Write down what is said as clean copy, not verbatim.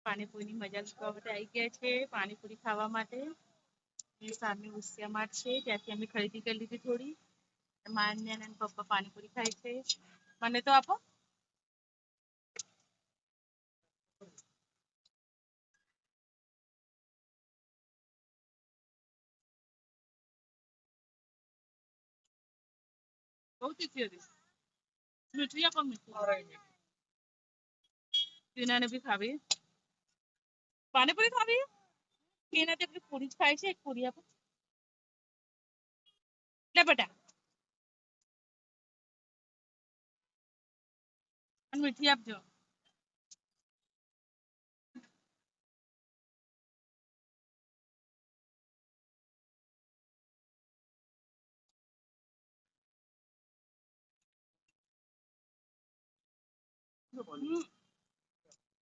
પાણીપુરીની મજા ચૂકવવા માટે આવી ગયા છે. પાણીપુરી ખાવા માટે સામે ઉસિયા માર્ટ છે, ત્યાંથી અમે ખરીદી કરી લીધી થોડી. માન્ય અને પપ્પા પાણીપુરી ખાય છે. મને તો આપો. બહુ તીખી હતી. મીઠી આપો મીઠી. ટીનાને બી ખાવી. પાણીપુરી ખાવી. ટીના તો એકલી પૂરી જ ખાય છે. એક પૂરી આપો. લે બેટા. અને મીઠી આપજો.